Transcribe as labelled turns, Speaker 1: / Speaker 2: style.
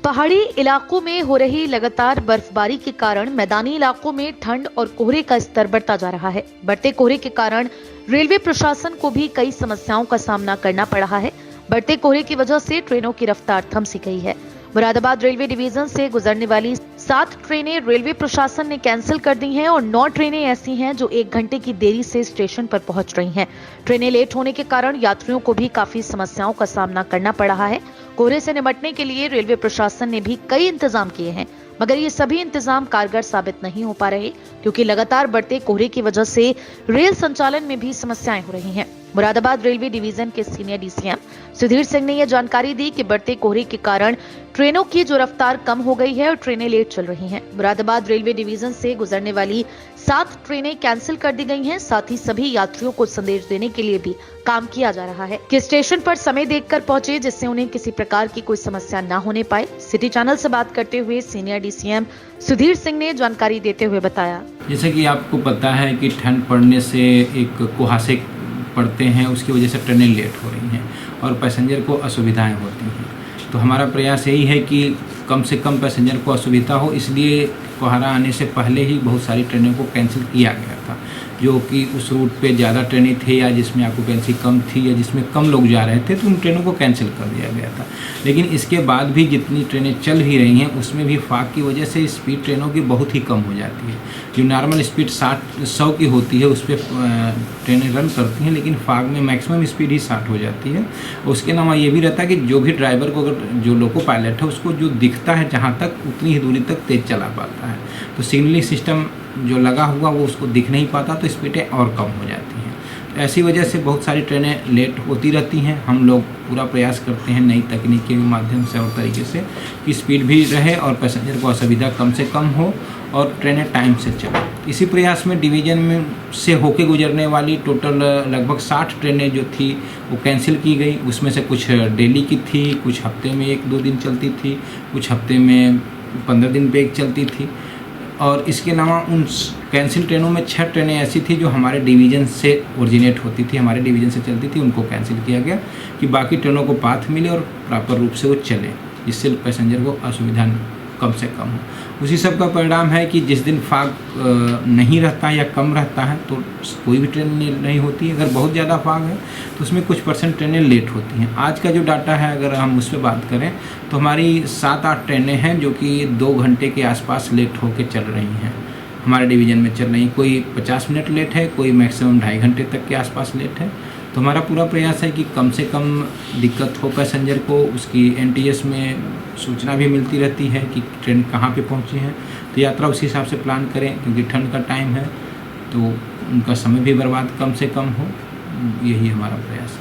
Speaker 1: पहाड़ी इलाकों में हो रही लगातार बर्फबारी के कारण मैदानी इलाकों में ठंड और कोहरे का स्तर बढ़ता जा रहा है। बढ़ते कोहरे के कारण रेलवे प्रशासन को भी कई समस्याओं का सामना करना पड़ रहा है। बढ़ते कोहरे की वजह से ट्रेनों की रफ्तार थम सी गई है। मुरादाबाद रेलवे डिवीजन से गुजरने वाली 7 ट्रेनें रेलवे प्रशासन ने कैंसिल कर दी हैं और 9 ट्रेनें ऐसी हैं जो 1 घंटे की देरी से स्टेशन पर पहुंच रही हैं। ट्रेनें लेट होने के कारण यात्रियों को भी काफी समस्याओं का सामना करना पड़ रहा है। कोहरे से निपटने के लिए रेलवे प्रशासन ने भी कई इंतजाम किए हैं, मगर ये सभी इंतजाम कारगर साबित नहीं हो पा रहे क्योंकि लगातार बढ़ते कोहरे की वजह से रेल संचालन में भी समस्याएं हो रही हैं। मुरादाबाद रेलवे डिवीजन के सीनियर डीसीएम सुधीर सिंह ने यह जानकारी दी कि बढ़ते कोहरे के कारण ट्रेनों की जो रफ्तार कम हो गई है और ट्रेनें लेट चल रही हैं। मुरादाबाद रेलवे डिवीजन से गुजरने वाली 7 ट्रेनें कैंसिल कर दी गई हैं। साथ ही सभी यात्रियों को संदेश देने के लिए भी काम किया जा रहा है कि स्टेशन पर समय देखकर पहुंचे, जिससे उन्हें किसी प्रकार की कोई समस्या न होने पाए। सिटी चैनल से बात करते हुए सीनियर डीसीएम सुधीर सिंह ने जानकारी देते हुए बताया,
Speaker 2: जैसे कि आपको पता है कि ठंड पड़ने से एक कुहासे पड़ते हैं, उसकी वजह से ट्रेनें लेट हो रही हैं और पैसेंजर को असुविधाएं होती हैं। तो हमारा प्रयास यही है कि कम से कम पैसेंजर को असुविधा हो, इसलिए कोहरा आने से पहले ही बहुत सारी ट्रेनों को कैंसिल किया गया था। जो कि उस रूट पे ज़्यादा ट्रेनें थी या जिसमें ऑक्यूपेंसी कम थी या जिसमें कम लोग जा रहे थे, तो उन ट्रेनों को कैंसिल कर दिया गया था। लेकिन इसके बाद भी जितनी ट्रेनें चल भी रही हैं उसमें भी फाग की वजह से स्पीड ट्रेनों की बहुत ही कम हो जाती है। जो नॉर्मल स्पीड 100 की होती है उस पर ट्रेनें रन करती हैं, लेकिन फाग में मैक्सिमम स्पीड ही 60 हो जाती है। उसके अलावा ये भी रहता है कि जो भी ड्राइवर को, अगर जो लोको पायलट है उसको जो दिखता है जहाँ तक, उतनी ही दूरी तक तेज़ चला पाता है। तो सिग्नलिंग सिस्टम जो लगा हुआ वो उसको दिख नहीं पाता, तो स्पीडें और कम हो जाती हैं। तो ऐसी वजह से बहुत सारी ट्रेनें लेट होती रहती हैं। हम लोग पूरा प्रयास करते हैं नई तकनीक के माध्यम से और तरीके से कि स्पीड भी रहे और पैसेंजर को असुविधा कम से कम हो और ट्रेनें टाइम से चलें। इसी प्रयास में डिवीज़न में से होके गुजरने वाली टोटल लगभग 60 ट्रेनें जो थी वो कैंसिल की गई। उसमें से कुछ डेली की थी, कुछ हफ्ते में 1-2 दिन चलती थी, कुछ हफ्ते में 15 दिन पे एक चलती थी। और इसके अलावा उन कैंसिल ट्रेनों में 6 ट्रेनें ऐसी थी जो हमारे डिवीज़न से ओरिजिनेट होती थी, हमारे डिवीज़न से चलती थी, उनको कैंसिल किया गया कि बाकी ट्रेनों को पाथ मिले और प्रॉपर रूप से वो चले, जिससे पैसेंजर को असुविधा कम से कम हो। उसी सब का परिणाम है कि जिस दिन फाग नहीं रहता है या कम रहता है तो कोई भी ट्रेन नहीं होती है। अगर बहुत ज़्यादा फाग है तो उसमें कुछ % ट्रेनें लेट होती हैं। आज का जो डाटा है, अगर हम उस पर बात करें तो हमारी 7-8 ट्रेनें हैं जो कि 2 घंटे के आसपास लेट होकर चल रही हैं, हमारे डिवीज़न में चल रही। कोई 50 मिनट लेट है, कोई मैक्सिमम 2.5 घंटे तक के आसपास लेट है। तो हमारा पूरा प्रयास है कि कम से कम दिक्कत हो पैसेंजर को। उसकी NTS में सूचना भी मिलती रहती है कि ट्रेन कहाँ पे पहुँची है, तो यात्रा उसी हिसाब से प्लान करें, क्योंकि ठंड का टाइम है तो उनका समय भी बर्बाद कम से कम हो। यही हमारा प्रयास है।